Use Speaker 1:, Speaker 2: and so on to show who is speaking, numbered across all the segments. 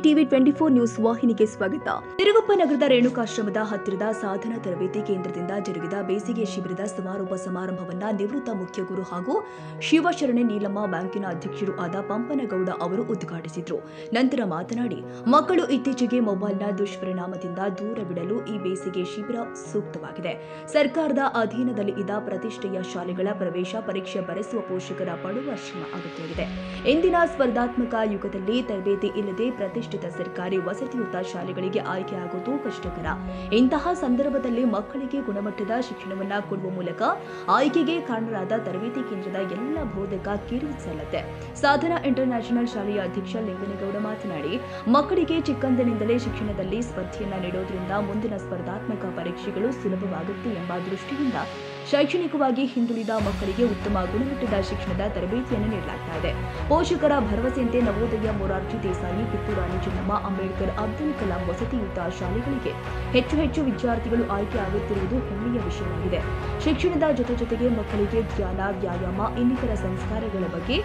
Speaker 1: TV 24 news ವಾಹಿನಿಗೆ ಸ್ವಾಗತ. ತಿರುಗುಪ್ಪ ನಗರದ ರೇಣುಕಾಶ್ರಮದ ಹತ್ತಿರದ ಸಾಧನಾ ತರಬೇತಿ ಕೇಂದ್ರದಿಂದ ಜರುಗಿದ ಬೇಸಿಗೆ ಶಿಬಿರದ ಸಮಾರೋಪ ಸಮಾರಂಭವನ್ನ ನಿವೃತ್ತ ಮುಖ್ಯ ಗುರು ಹಾಗೂ ಶಿವಶರಣೆ ನೀಲಮ್ಮ ಬ್ಯಾಂಕಿನ ಅಧ್ಯಕ್ಷರು ಆದ ಪಂಪನಗೌಡ ಅವರು ಉದ್ಘಾಟಿಸಿದರು. ನಂತರ ಮಾತನಾಡಿ, ಮಕ್ಕಳು ಇತ್ತೀಚೆಗೆ ಮೊಬೈಲ್ನ ದುಷ್ಪರಿಣಾಮದಿಂದ ದೂರವಿಡಲು ಈ ಬೇಸಿಗೆ ಶಿಬಿರ ಸೂಕ್ತವಾಗಿದೆ. ಸರ್ಕಾರದ ಅಧೀನದಲ್ಲಿ ಇದ್ದ ಪ್ರತಿಷ್ಠೆಯ ಶಾಲೆಗಳ ಪ್ರವೇಶ ಪರೀಕ್ಷೆ ಬರೆಸುವ ಪೋಷಕರ ಪಡುವ ಶ್ರಮ ಅಗತ್ಯವಿದೆ. ಇಂದಿನ ಸ್ಪರ್ಧಾತ್ಮಕ ಯುಗದಲ್ಲಿ ತರಬೇತಿ ಇಲ್ಲದೆ ಪ್ರತಿಷ್ಠಿತ ಸರ್ಕಾರಿ ವಸತಿಯುತ ಶಾಲೆಗಳಿಗೆ ಆಯ್ಕೆಯಾಗುವುದು ಕಷ್ಟಕರ. ಇಂತಹ ಸಂದರ್ಭದಲ್ಲಿ ಮಕ್ಕಳಿಗೆ ಗುಣಮಟ್ಟದ ಶಿಕ್ಷಣವನ್ನ ಕೊಡುವ ಮೂಲಕ ಆಯ್ಕೆಗೆ ಕಾರಣರಾದ ತರಬೇತಿ ಕೇಂದ್ರದ ಎಲ್ಲ ಬೋಧಕ ಕಿರುಸಲ್ಲದೆ. ಸಾಧನಾ ಇಂಟರ್ನ್ಯಾಷನಲ್ ಶಾಲೆಯ ಅಧ್ಯಕ್ಷ ಲಿಂಗನಗೌಡ ಮಾತನಾಡಿ, ಮಕ್ಕಳಿಗೆ ಚಿಕ್ಕಂದಿನಿಂದಲೇ ಶಿಕ್ಷಣದಲ್ಲಿ ಸ್ಪರ್ಧೆಯನ್ನ ನೀಡೋದ್ರಿಂದ ಮುಂದಿನ ಸ್ಪರ್ಧಾತ್ಮಕ ಪರೀಕ್ಷೆಗಳು ಸುಲಭವಾಗುತ್ತೆ ಎಂಬ ದೃಷ್ಟಿಯಿಂದ ಶೈಕ್ಷಣಿಕವಾಗಿ ಹಿಂದುಳಿದ ಮಕ್ಕಳಿಗೆ ಉತ್ತಮ ಗುಣಮಟ್ಟದ ಶಿಕ್ಷಣದ ತರಬೇತಿಯನ್ನು ನೀಡಲಾಗ್ತಾ ಇದೆ. ಪೋಷಕರ ಭರವಸೆಯಂತೆ ನವೋದಯ, ಮೊರಾರ್ಜಿ ದೇಸಾಯಿ, ಕಿತ್ತೂರು ರಾಣಿ ಚೆನ್ನಮ್ಮ, ಅಂಬೇಡ್ಕರ್, ಅಬ್ದುಲ್ ಕಲಾಂ ವಸತಿಯುತ ಶಾಲೆಗಳಿಗೆ ಹೆಚ್ಚು ವಿದ್ಯಾರ್ಥಿಗಳು ಆಯ್ಕೆಯಾಗುತ್ತಿರುವುದು ಹೆಮ್ಮೆಯ ವಿಷಯವಾಗಿದೆ. ಶಿಕ್ಷಣದ ಜೊತೆಗೆ ಮಕ್ಕಳಿಗೆ ಧ್ಯಾನ, ವ್ಯಾಯಾಮ ಇನ್ನಿತರ ಸಂಸ್ಕಾರಗಳ ಬಗ್ಗೆ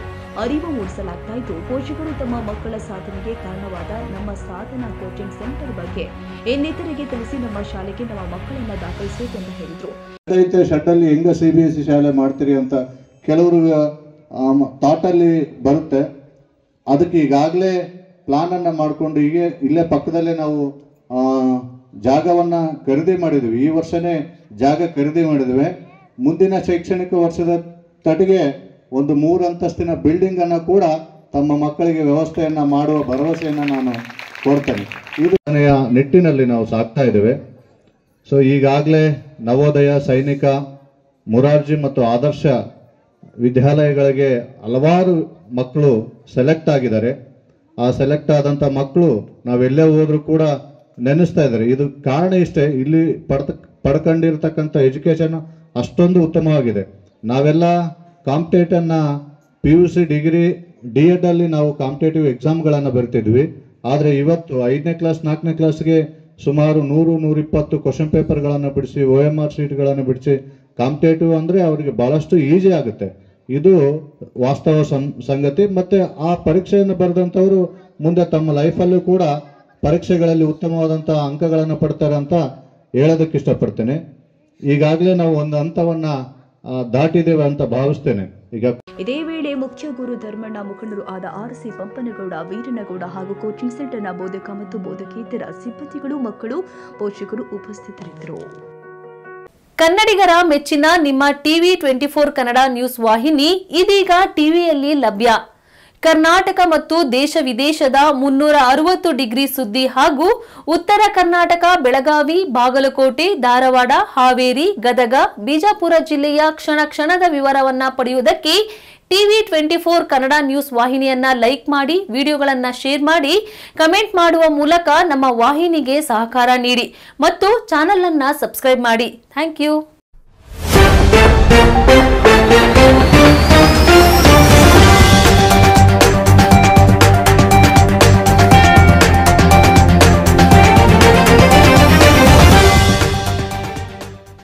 Speaker 1: ಅರಿವು ಮೂಡಿಸಲಾಗ್ತಾ ಇದ್ದು, ಪೋಷಕರು ತಮ್ಮ ಮಕ್ಕಳ ಸಾಧನೆಗೆ ಕಾರಣವಾದ ನಮ್ಮ ಸಾಧನಾ ಕೋಚಿಂಗ್ ಸೆಂಟರ್ ಬಗ್ಗೆ ಇನ್ನಿತರಿಗೆ ತಿಳಿಸಿ ನಮ್ಮ ಶಾಲೆಗೆ ನಮ್ಮ ಮಕ್ಕಳನ್ನ ದಾಖಲಿಸಬೇಕು ಎಂದು ಹೇಳಿದರು.
Speaker 2: ಶೆಡ್ಡಲ್ಲಿ ಹೆಂಗ CBSE ಶಾಲೆ ಮಾಡ್ತೀರಿ ಅಂತ ಕೆಲವರು ಥಾಟಲ್ಲಿ ಬರುತ್ತೆ. ಅದಕ್ಕೆ ಈಗಾಗಲೇ ಪ್ಲಾನನ್ನು ಮಾಡಿಕೊಂಡು ಇಲ್ಲೇ ಪಕ್ಕದಲ್ಲೇ ನಾವು ಜಾಗವನ್ನು ಖರೀದಿ ಮಾಡಿದ್ವಿ. ಈ ವರ್ಷನೇ ಜಾಗ ಖರೀದಿ ಮಾಡಿದ್ವಿ. ಮುಂದಿನ ಶೈಕ್ಷಣಿಕ ವರ್ಷದ ತಡೆಗೆ ಒಂದು 3 ಅಂತಸ್ತಿನ ಬಿಲ್ಡಿಂಗನ್ನು ಕೂಡ ತಮ್ಮ ಮಕ್ಕಳಿಗೆ ವ್ಯವಸ್ಥೆಯನ್ನು ಮಾಡುವ ಭರವಸೆಯನ್ನು ನಾನು ಕೊಡ್ತೇನೆ. ಇದು ನಿಟ್ಟಿನಲ್ಲಿ ನಾವು ಸಾಗ್ತಾ ಇದ್ದೇವೆ. ಸೊ ಈಗಾಗಲೇ ನವೋದಯ, ಸೈನಿಕ, ಮೊರಾರ್ಜಿ ಮತ್ತು ಆದರ್ಶ ವಿದ್ಯಾಲಯಗಳಿಗೆ ಹಲವಾರು ಮಕ್ಕಳು ಸೆಲೆಕ್ಟ್ ಆಗಿದ್ದಾರೆ. ಆ ಸೆಲೆಕ್ಟ್ ಆದಂಥ ಮಕ್ಕಳು ನಾವೆಲ್ಲೇ ಹೋದ್ರೂ ಕೂಡ ನೆನೆಸ್ತಾ ಇದ್ದಾರೆ. ಇದು ಕಾರಣ ಇಷ್ಟೇ, ಇಲ್ಲಿ ಪಡ್ಕೊಂಡಿರ್ತಕ್ಕಂಥ ಎಜುಕೇಶನ್ ಅಷ್ಟೊಂದು ಉತ್ತಮವಾಗಿದೆ. ನಾವೆಲ್ಲ ಕಾಂಪಿಟೇಟನ್ನು PUC ಡಿಗ್ರಿ D.Ed ಅಲ್ಲಿ ನಾವು ಕಾಂಪಿಟೇಟಿವ್ ಎಕ್ಸಾಮ್ಗಳನ್ನು ಬರ್ತಿದ್ವಿ. ಆದರೆ ಇವತ್ತು 5ನೇ ಕ್ಲಾಸ್ 4ನೇ ಕ್ಲಾಸ್ಗೆ ಸುಮಾರು 100-120 ಕ್ವಶನ್ ಪೇಪರ್ಗಳನ್ನು ಬಿಡಿಸಿ, OMR ಶೀಟ್ಗಳನ್ನು ಬಿಡಿಸಿ, ಕಾಂಪಿಟೇಟಿವ್ ಅಂದರೆ ಅವರಿಗೆ ಬಹಳಷ್ಟು ಈಸಿ ಆಗುತ್ತೆ. ಇದು ವಾಸ್ತವ ಸಂಗತಿ. ಮತ್ತು ಆ ಪರೀಕ್ಷೆಯನ್ನು ಬರೆದಂಥವರು ಮುಂದೆ ತಮ್ಮ ಲೈಫಲ್ಲೂ ಕೂಡ ಪರೀಕ್ಷೆಗಳಲ್ಲಿ ಉತ್ತಮವಾದಂಥ ಅಂಕಗಳನ್ನು ಪಡ್ತಾರೆ ಅಂತ ಹೇಳೋದಕ್ಕೆ ಇಷ್ಟಪಡ್ತೇನೆ. ಈಗಾಗಲೇ ನಾವು ಒಂದು ಹಂತವನ್ನು ದಾಟಿದ್ದೇವೆ ಅಂತ ಭಾವಿಸ್ತೇನೆ.
Speaker 1: ಇದೇ ವೇಳೆ ಮುಖ್ಯ ಗುರು ಧರ್ಮಣ್ಣ, ಮುಖಂಡರು ಆದ RC ಪಂಪನಗೌಡ, ವೀರನಗೌಡ ಹಾಗೂ ಕೋಚಿಂಗ್ ಸೆಂಟರ್ನ ಬೋಧಕ ಮತ್ತು ಬೋಧಕೇತರ ಸಿಬ್ಬಂದಿಗಳು, ಮಕ್ಕಳು, ಪೋಷಕರು ಉಪಸ್ಥಿತರಿದ್ದರು.
Speaker 3: ಕನ್ನಡಿಗರ ಮೆಚ್ಚಿನ ನಿಮ್ಮ ಟಿವಿ 24 ಕನ್ನಡ ನ್ಯೂಸ್ ವಾಹಿನಿ ಇದೀಗ ಟಿವಿಯಲ್ಲಿ ಲಭ್ಯ. ಕರ್ನಾಟಕ ಮತ್ತು ದೇಶ ವಿದೇಶದ 360 ಡಿಗ್ರಿ ಸುದ್ದಿ ಹಾಗೂ ಉತ್ತರ ಕರ್ನಾಟಕ, ಬೆಳಗಾವಿ, ಬಾಗಲಕೋಟೆ, ಧಾರವಾಡ, ಹಾವೇರಿ, ಗದಗ, ಬಿಜಾಪುರ ಜಿಲ್ಲೆಯ ಕ್ಷಣ ಕ್ಷಣದ ವಿವರವನ್ನ ಪಡೆಯುವುದಕ್ಕೆ ಟಿವಿ 24 ಕನ್ನಡ ನ್ಯೂಸ್ ವಾಹಿನಿಯನ್ನ ಲೈಕ್ ಮಾಡಿ, ವಿಡಿಯೋಗಳನ್ನ ಶೇರ್ ಮಾಡಿ, ಕಮೆಂಟ್ ಮಾಡುವ ಮೂಲಕ ನಮ್ಮ ವಾಹಿನಿಗೆ ಸಹಕಾರ ನೀಡಿ ಮತ್ತು ಚಾನೆಲ್ ಅನ್ನ ಸಬ್ಸ್ಕ್ರೈಬ್ ಮಾಡಿ. Thank you.